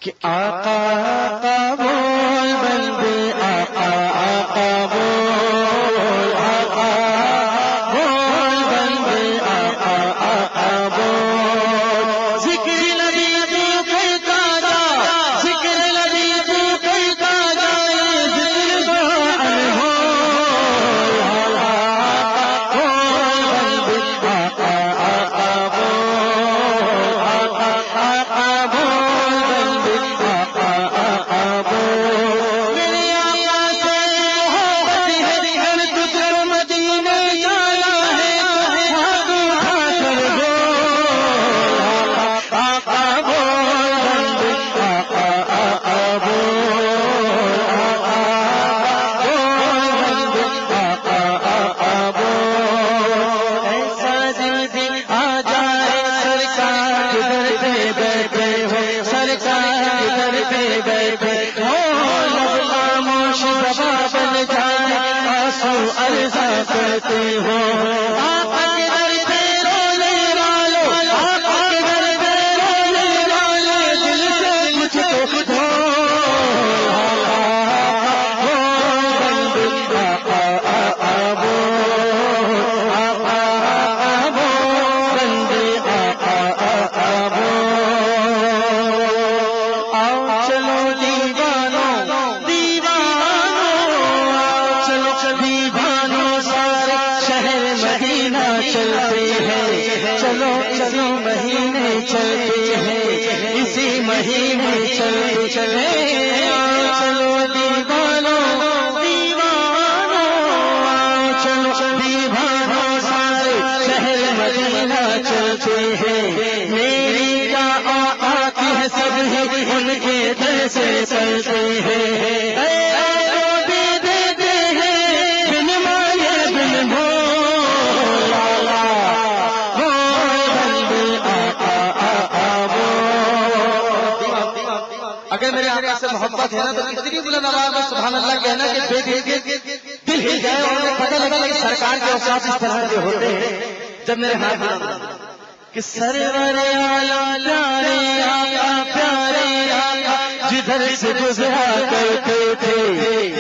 کہ آقا آقا بول بندے آقا آقا بول آقا بول بندے آقا آقا بول ذکر نبی تو کرتا جا ذکر نبی تو کرتا جا ذکر قرآن ہو آقا بول بندے آقا آقا بول آقا آقا کرتے ہو آقا کے در پہ رونے والوں آقا کے در پہ رونے والے دل سے مجھ کو کھو آقا آقا بول آقا بول بندے آقا آقا بول آؤ چلو دیوانوں دیوانوں چلو دیوانوں چلتے ہیں چلو چلو مہینے چلتے ہیں اسی مہینے چلتے چلے چلو دیوانوں دیوانوں چلو دیوانوں سارے شہر مدینہ چلتے ہیں میری کیا آقا کی ہے سب ہے ان کے در سے چلتے ہیں اگر میرے آقا سے محبت ہے نا تو کتنی بلند آواز میں سبحان اللہ کہنا کہ دل ہل جائے اور انہیں پتہ لگا کہ سرکار کے اوصاف اس طرح کے ہوتے ہیں جب میرے ہاتھ کہ سرور اعلی پیارے آقا پیارے آقا جدھر سے گزرا کرتے تھے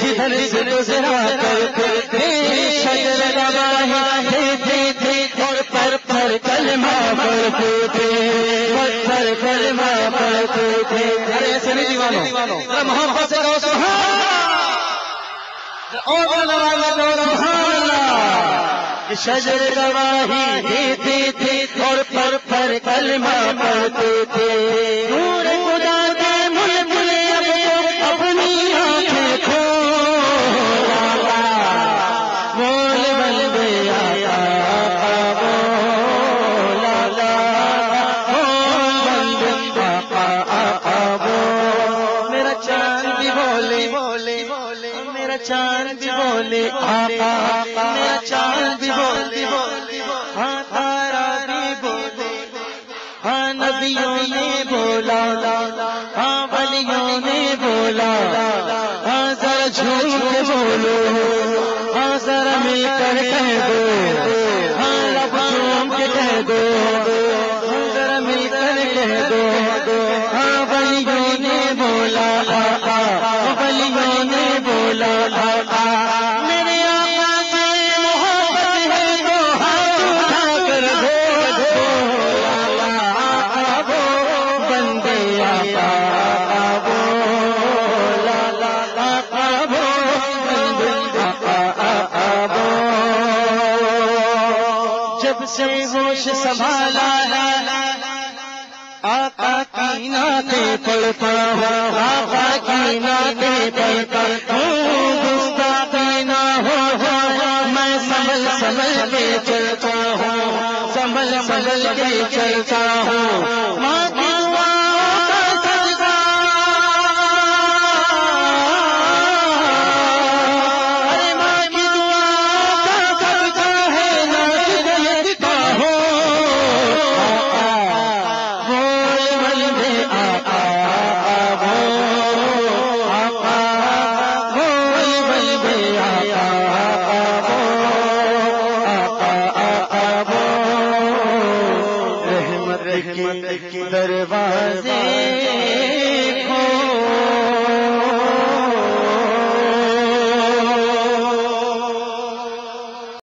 جدھر سے گزرا کرتے تھے شجر رواحی دیتے تھے اور پر پر کلمہ پڑھتے تھے پر کلمہ پڑھتے تھے محبت سے کہو سبحان اللہ شجر گواہی دیتے تھے اور پر کلمہ پڑھتے تھے نور خدا کے ملک میں اپنی آنکھیں کھول بول بندے آقا بول بندے آقا بول میرا چاند بھی بولے میرا چاند بھی بولے آقا میرا چاند بھی بولے ہاں تارا بھی بولے ہاں نبیوں نے بولا ہاں ولیوں نے بولا ہاں ذرا جھوٹ بولو ہاں ذرا مل کر کہہ دو ہاں رب جھوم کے کہہ دو ہاں ذرا مل کر کہہ دو ہاں ولیوں نے بولا آقا ولیوں نے بولا آقا میرے آقا سے محبت ہے تو ہاتھ اٹھا کر آقا بول بندے آقا بول آقا بول بندے آقا بول جب سے ہوش سنبھالا آقا کی نعتیں پڑھتا ہوں